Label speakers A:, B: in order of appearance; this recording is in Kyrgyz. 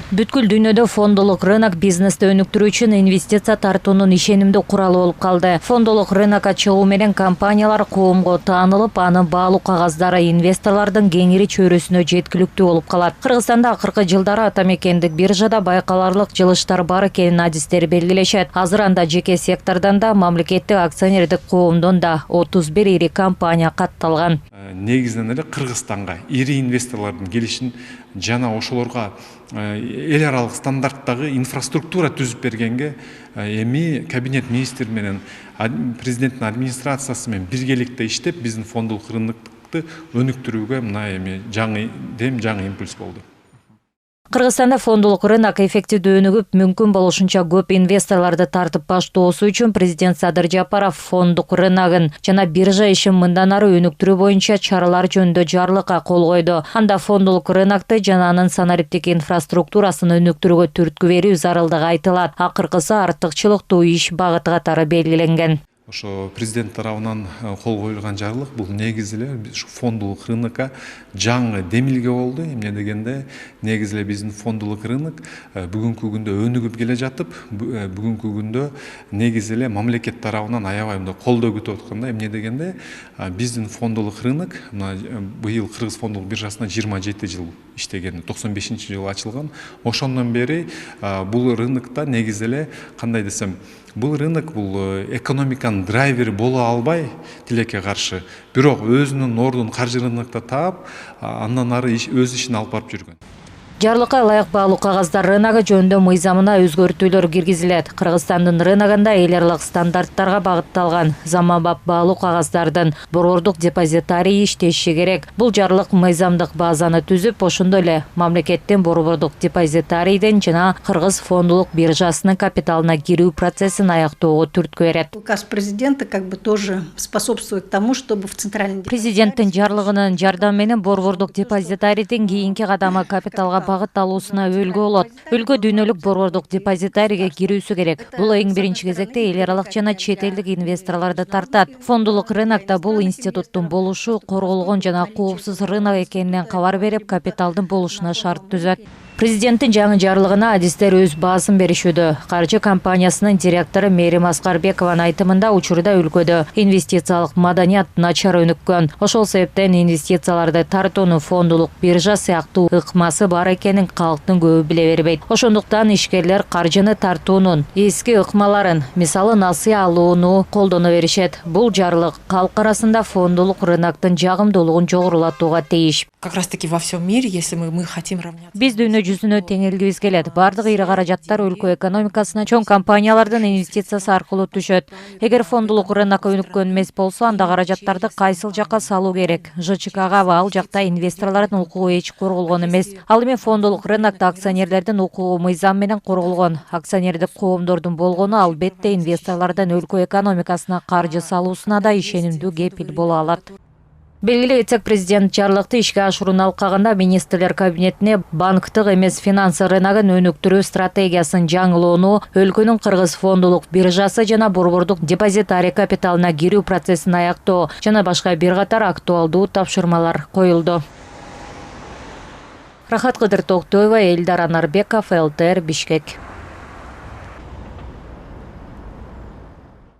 A: Бүткүл дүйнөдө фондолук рынок бизнести өнүктүрүү үчүн инвестиция тартуунун ишенимдүү куралы болуп калды. Фондолук рынокко чыгуу менен компаниялар коомго таанылып, анын баалуу кагаздары инвесторлордун кеңири чөйрөсүнө жеткиликтүү болуп калат. Кыргызстанда акыркы жылдары ата мекендик биржада байкаларлык жылыштар бар экенин адистер белгилешет. Азыр анда жеке сектордон да, мамлекеттик акционердик коомдон да 31 ири компания катталган.
B: Негизинен эле Кыргызстанга ири инвесторлордун келишин жана ошолорго эл аралык стандарттагы инфраструктура түзүп бергенге эми кабинет министр менен президенттин администрациясы менен биргеликте иштеп, биздин фондолук рынокты өнүктүрүүгө мына эми жаңы дем, жаңы импульс болду.
A: Кыргызстанда фондолук рынок эффективдүү өнүгүп, мүмкүн болушунча көп инвесторлорду тартып баштоосу үчүн президент Садыр Жапаров фондук рыногун жана биржа ишин мындан ары өнүктүрүү боюнча чаралар жөнүндө жарлыкка кол койду. Анда фондолук рынокты жана анын санариптик инфраструктурасын өнүктүрүүгө түрткү берүү зарылдыгы айтылат. Акыркысы артыкчылыктуу иш багыты катары белгиленген.
B: Ошо президент тарабынан кол коюлган жарлык бул негизи эле фондолук рынокко жаңы демилге болду. Эмне дегенде негизи эле биздин фондолук рынок бүгүнкү күндө өнүгүп келе жатып, бүгүнкү күндө негизи эле мамлекет тарабынан аябай мындай колдоо күтүп атканда, эмне дегенде биздин фондолук рынок быйыл Кыргыз фондолук биржасына 27 жыл иштеген, 95-жылы ачылган. Ошондон бери бул рынокто негизи эле кандай десем, бул рынок бул экономиканын драйвери боло албай тилекке каршы, бирок өзүнүн ордун каржы рынокто таап, андан ары өз ишин алып барып жүргөн.
A: Жарлыкка ылайык баалуу кагаздар рыногу жөнүндө мыйзамына өзгөртүүлөр киргизилет. Кыргызстандын рыногунда эл аралык стандарттарга багытталган заманбап баалуу кагаздардын борбордук депозитарийи иштеши керек. Бул жарлык мыйзамдык базаны түзүп, ошондой эле мамлекеттин борбордук депозитарийдин жана Кыргыз фондолук биржасынын капиталына кирүү процессин аяктоого түрткү берет.
C: Указ президента тоже способствует тому, чтобы в центральном
A: Президенттин жарлыгынын жардамы менен борбордук депозитарийдин кийинки кадамы капиталга багыт алуусуна өлгө болот. Өлгө дүйнөлүк борбордук депозитарийге кирүүсү керек. Бул эң биринчи кезекте эл аралык жана чет элдик инвесторлорду тартат. Фондолук рынокто бул институттун болушу корголгон жана коопсуз рынок экенинен кабар берип, капиталдын болушуна шарт түзөт. Президенттин жаңы жарлыгына адистер өз баасын беришүүдө. Каржы компаниясынын директору Мээрим Аскарбекованын айтымында учурда өлкөдө инвестициялык маданият начар өнүккөн. Ошол себептен инвестицияларды тартуунун фондолук биржа сыяктуу ыкмасы бар экенин калктын көбү биле бербейт. Ошондуктан ишкерлер каржыны тартуунун эски ыкмаларын, мисалы насыя алууну колдоно беришет. Бул жарлык калк арасында фондолук рыноктун жагымдуулугун жогорулатууга тийиш.
D: Как раз таки во всем мире, если мы хотим равняться.
A: Биз дүйнө жүзүнө теңелгибиз келет. Бардык ири каражаттар өлкө экономикасына чоң компаниялардын инвестициясы аркылуу түшөт. Эгер фондолук рынок өнүккөн эмес болсо, анда каражаттарды кайсыл жакка салуу керек? ЖЧКга ал жакта инвесторлордун укугу эч корголгон эмес. Ал эми фондолук рынокто акционерлердин укугу мыйзам менен корголгон. Акционердик коомдордун болгону албетте инвесторлордун өлкө экономикасына каржы салуусуна да ишенимдүү кепил боло алат. Белгилеп этсек, президент жарлыкты ишке ашыруунун алкагында министрлер кабинетине банктык эмес финансы рыногун өнүктүрүү стратегиясын жаңылоону, өлкөнүн Кыргыз фондолук биржасы жана борбордук депозитарий капиталына кирүү процессин аяктоо жана башка бир катар актуалдуу тапшырмалар коюлду. Рахат Кыдыр Токтоева, Элдар Анарбеков, ЛТР, Бишкек.